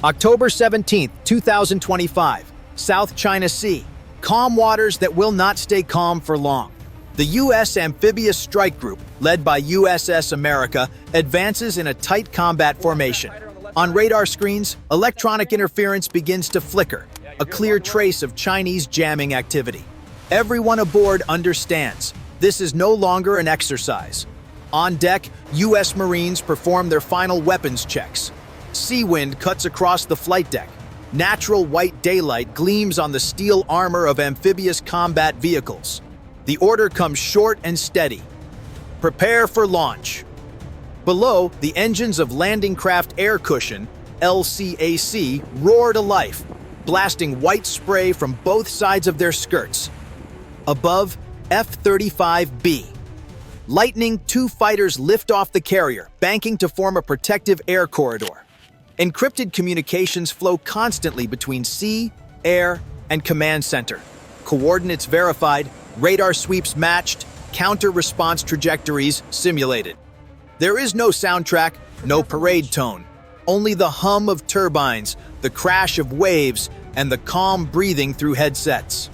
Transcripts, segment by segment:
October 17, 2025, South China Sea. Calm waters that will not stay calm for long. The U.S. Amphibious Strike Group, led by USS America, advances in a tight combat formation. On radar screens, electronic interference begins to flicker, a clear trace of Chinese jamming activity. Everyone aboard understands this is no longer an exercise. On deck, U.S. Marines perform their final weapons checks. Sea wind cuts across the flight deck. Natural white daylight gleams on the steel armor of amphibious combat vehicles. The order comes short and steady. Prepare for launch. Below, the engines of Landing Craft Air Cushion, LCAC, roar to life, blasting white spray from both sides of their skirts. Above, F-35B. Lightning II fighters lift off the carrier, banking to form a protective air corridor. Encrypted communications flow constantly between sea, air, and command center. Coordinates verified, radar sweeps matched, counter-response trajectories simulated. There is no soundtrack, no parade tone, only the hum of turbines, the crash of waves, and the calm breathing through headsets.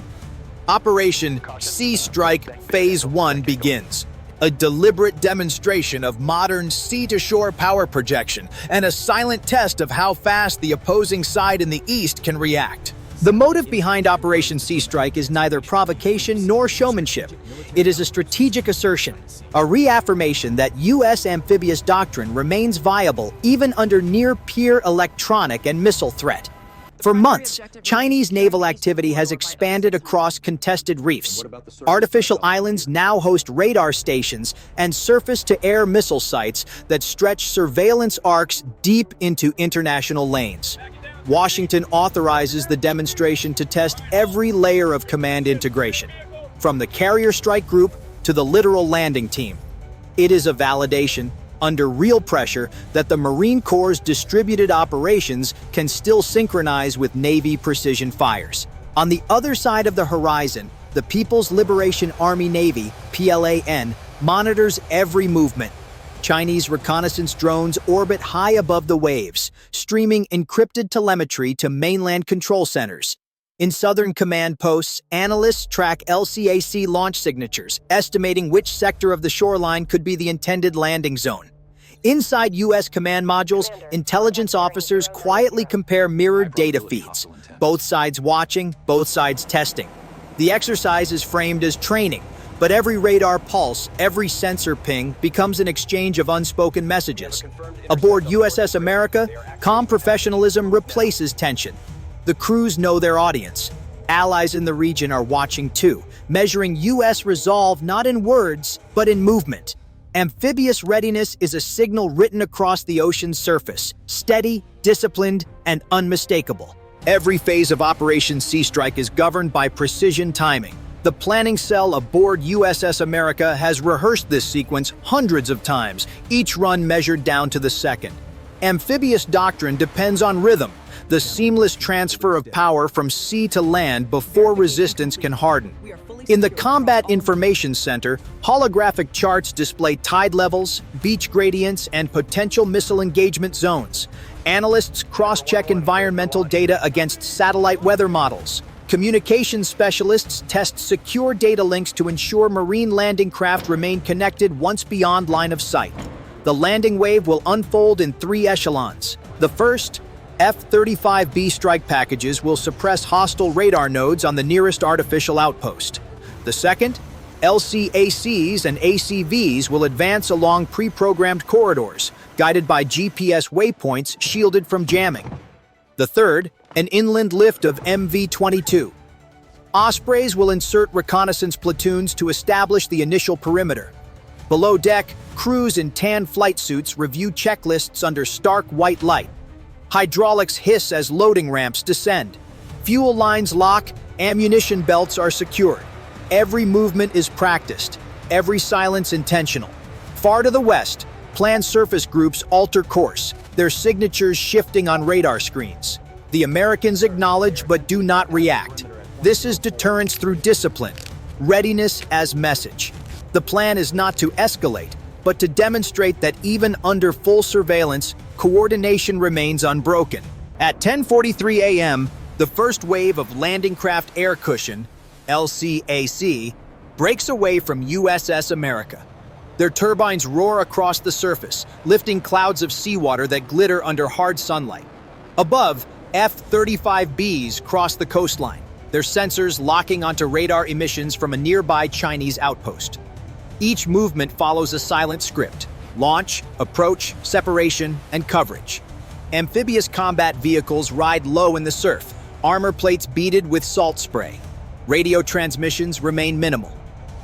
Operation Sea Strike Phase 1 begins. A deliberate demonstration of modern sea-to-shore power projection and a silent test of how fast the opposing side in the east can react. The motive behind Operation Sea Strike is neither provocation nor showmanship. It is a strategic assertion, a reaffirmation that U.S. amphibious doctrine remains viable even under near-peer electronic and missile threat. For months, Chinese naval activity has expanded across contested reefs. Artificial islands now host radar stations and surface-to-air missile sites that stretch surveillance arcs deep into international lanes. Washington authorizes the demonstration to test every layer of command integration, from the carrier strike group to the littoral landing team. It is a validation, under real pressure, that the Marine Corps' distributed operations can still synchronize with Navy precision fires. On the other side of the horizon, the People's Liberation Army Navy, PLAN, monitors every movement. Chinese reconnaissance drones orbit high above the waves, streaming encrypted telemetry to mainland control centers. In southern command posts, analysts track LCAC launch signatures, estimating which sector of the shoreline could be the intended landing zone. Inside U.S. command modules, intelligence officers quietly compare mirrored data feeds, both sides watching, both sides testing. The exercise is framed as training, but every radar pulse, every sensor ping becomes an exchange of unspoken messages. Aboard USS America, calm professionalism replaces tension. The crews know their audience. Allies in the region are watching too, measuring U.S. resolve not in words, but in movement. Amphibious readiness is a signal written across the ocean's surface, steady, disciplined, and unmistakable. Every phase of Operation Sea Strike is governed by precision timing. The planning cell aboard USS America has rehearsed this sequence hundreds of times, each run measured down to the second. Amphibious doctrine depends on rhythm, the seamless transfer of power from sea to land before resistance can harden. In the Combat Information Center, holographic charts display tide levels, beach gradients, and potential missile engagement zones. Analysts cross-check environmental data against satellite weather models. Communications specialists test secure data links to ensure marine landing craft remain connected once beyond line of sight. The landing wave will unfold in 3 echelons. The first, F-35B strike packages will suppress hostile radar nodes on the nearest artificial outpost. The second, LCACs and ACVs will advance along pre-programmed corridors, guided by GPS waypoints shielded from jamming. The third, an inland lift of MV-22. Ospreys will insert reconnaissance platoons to establish the initial perimeter. Below deck, crews in tan flight suits review checklists under stark white light. Hydraulics hiss as loading ramps descend. Fuel lines lock, ammunition belts are secured. Every movement is practiced, every silence intentional. Far to the west, planned surface groups alter course, their signatures shifting on radar screens. The Americans acknowledge but do not react. This is deterrence through discipline, readiness as message. The plan is not to escalate, but to demonstrate that even under full surveillance, coordination remains unbroken. At 10:43 a.m., the first wave of Landing Craft Air Cushion, LCAC, breaks away from USS America. Their turbines roar across the surface, lifting clouds of seawater that glitter under hard sunlight. Above, F-35Bs cross the coastline, their sensors locking onto radar emissions from a nearby Chinese outpost. Each movement follows a silent script: launch, approach, separation, and coverage. Amphibious combat vehicles ride low in the surf, armor plates beaded with salt spray. Radio transmissions remain minimal.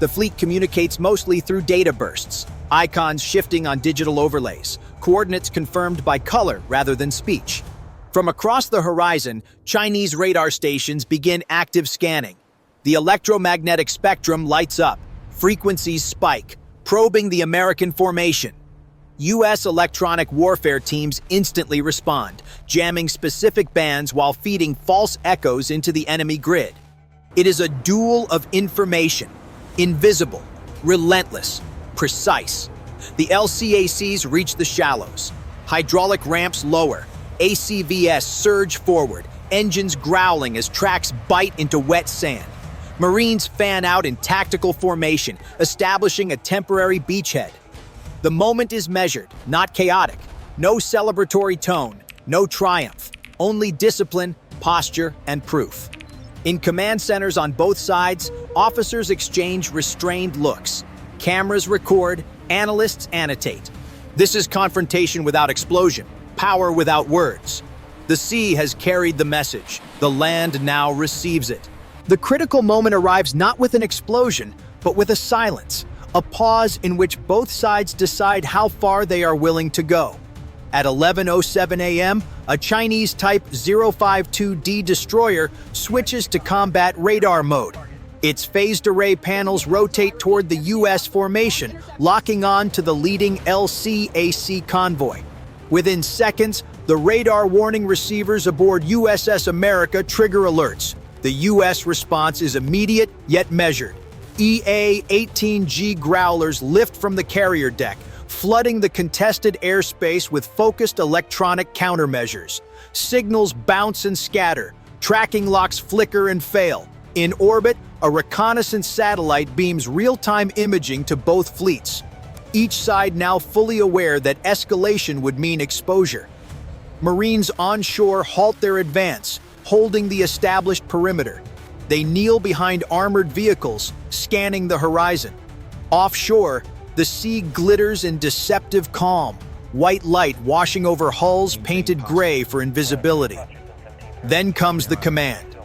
The fleet communicates mostly through data bursts, icons shifting on digital overlays, coordinates confirmed by color rather than speech. From across the horizon, Chinese radar stations begin active scanning. The electromagnetic spectrum lights up, frequencies spike, probing the American formation. U.S. electronic warfare teams instantly respond, jamming specific bands while feeding false echoes into the enemy grid. It is a duel of information. Invisible, relentless, precise. The LCACs reach the shallows. Hydraulic ramps lower. ACVS surge forward, engines growling as tracks bite into wet sand. Marines fan out in tactical formation, establishing a temporary beachhead. The moment is measured, not chaotic. No celebratory tone, no triumph. Only discipline, posture, and proof. In command centers on both sides, officers exchange restrained looks. Cameras record, analysts annotate. This is confrontation without explosion, power without words. The sea has carried the message. The land now receives it. The critical moment arrives not with an explosion, but with a silence, a pause in which both sides decide how far they are willing to go. At 11:07 a.m., a Chinese Type 052D destroyer switches to combat radar mode. Its phased array panels rotate toward the U.S. formation, locking on to the leading LCAC convoy. Within seconds, the radar warning receivers aboard USS America trigger alerts. The U.S. response is immediate yet measured. EA-18G Growlers lift from the carrier deck, flooding the contested airspace with focused electronic countermeasures. Signals bounce and scatter. Tracking locks flicker and fail. In orbit, a reconnaissance satellite beams real-time imaging to both fleets. Each side now fully aware that escalation would mean exposure. Marines onshore halt their advance, holding the established perimeter. They kneel behind armored vehicles, scanning the horizon. Offshore, the sea glitters in deceptive calm, white light washing over hulls painted gray for invisibility. Then comes the command: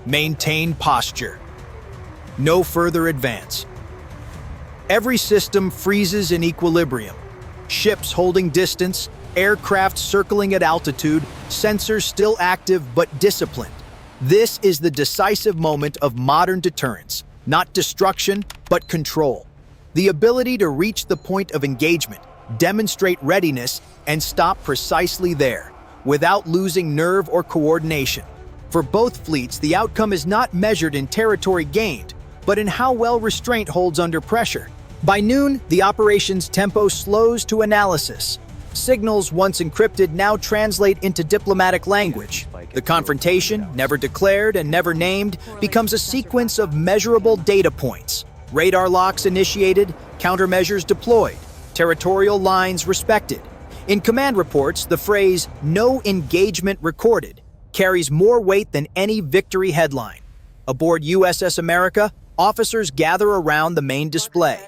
maintain posture. No further advance. Every system freezes in equilibrium. Ships holding distance, aircraft circling at altitude, sensors still active but disciplined. This is the decisive moment of modern deterrence, not destruction, but control. The ability to reach the point of engagement, demonstrate readiness, and stop precisely there, without losing nerve or coordination. For both fleets, the outcome is not measured in territory gained, but in how well restraint holds under pressure. By noon, the operation's tempo slows to analysis. Signals once encrypted now translate into diplomatic language. The confrontation, never declared and never named, becomes a sequence of measurable data points. Radar locks initiated, countermeasures deployed, territorial lines respected. In command reports, the phrase "no engagement recorded" carries more weight than any victory headline. Aboard USS America, officers gather around the main display.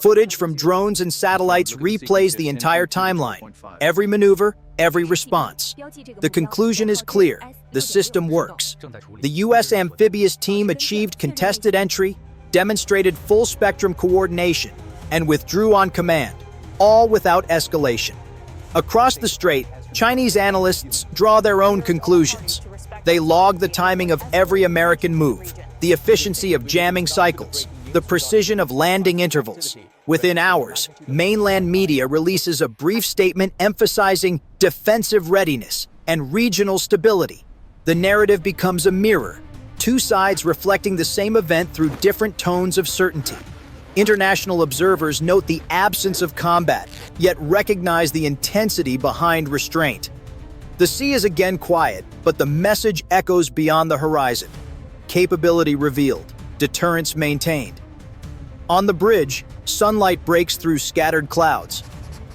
Footage from drones and satellites replays the entire timeline, every maneuver, every response. The conclusion is clear: the system works. The U.S. Amphibious team achieved contested entry, demonstrated full-spectrum coordination, and withdrew on command, all without escalation. Across the strait, Chinese analysts draw their own conclusions. They log the timing of every American move, the efficiency of jamming cycles, the precision of landing intervals. Within hours, mainland media releases a brief statement emphasizing defensive readiness and regional stability. The narrative becomes a mirror, two sides reflecting the same event through different tones of certainty. International observers note the absence of combat, yet recognize the intensity behind restraint. The sea is again quiet, but the message echoes beyond the horizon. Capability revealed, deterrence maintained. On the bridge, sunlight breaks through scattered clouds.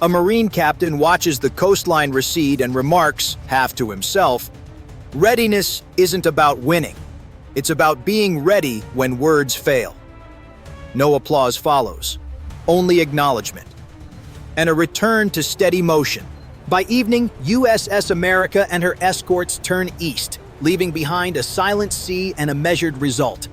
A Marine captain watches the coastline recede and remarks, half to himself, "Readiness isn't about winning. It's about being ready when words fail." No applause follows, only acknowledgement, and a return to steady motion. By evening, USS America and her escorts turn east, leaving behind a silent sea and a measured result.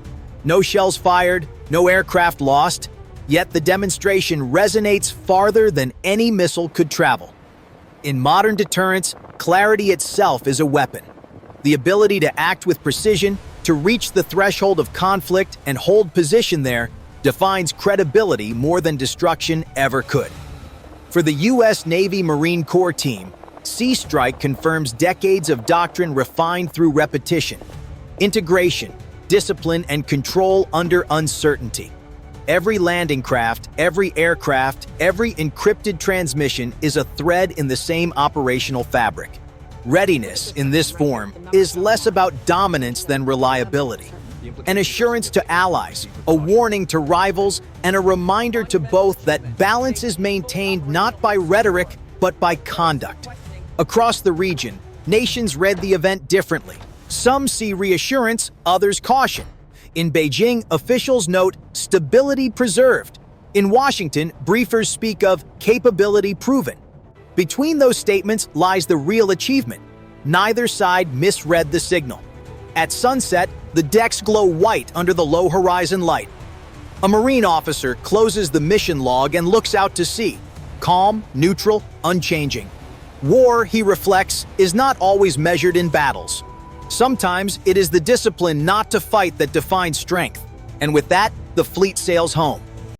No shells fired, no aircraft lost, yet the demonstration resonates farther than any missile could travel. In modern deterrence, clarity itself is a weapon. The ability to act with precision, to reach the threshold of conflict and hold position there, defines credibility more than destruction ever could. For the U.S. Navy Marine Corps team, Sea Strike confirms decades of doctrine refined through repetition, integration, discipline, and control under uncertainty. Every landing craft, every aircraft, every encrypted transmission is a thread in the same operational fabric. Readiness, in this form, is less about dominance than reliability. An assurance to allies, a warning to rivals, and a reminder to both that balance is maintained not by rhetoric, but by conduct. Across the region, nations read the event differently. Some see reassurance, others caution. In Beijing, officials note stability preserved. In Washington, briefers speak of capability proven. Between those statements lies the real achievement. Neither side misread the signal. At sunset, the decks glow white under the low horizon light. A Marine officer closes the mission log and looks out to sea, calm, neutral, unchanging. War, he reflects, is not always measured in battles. Sometimes it is the discipline not to fight that defines strength. And with that, the fleet sails home.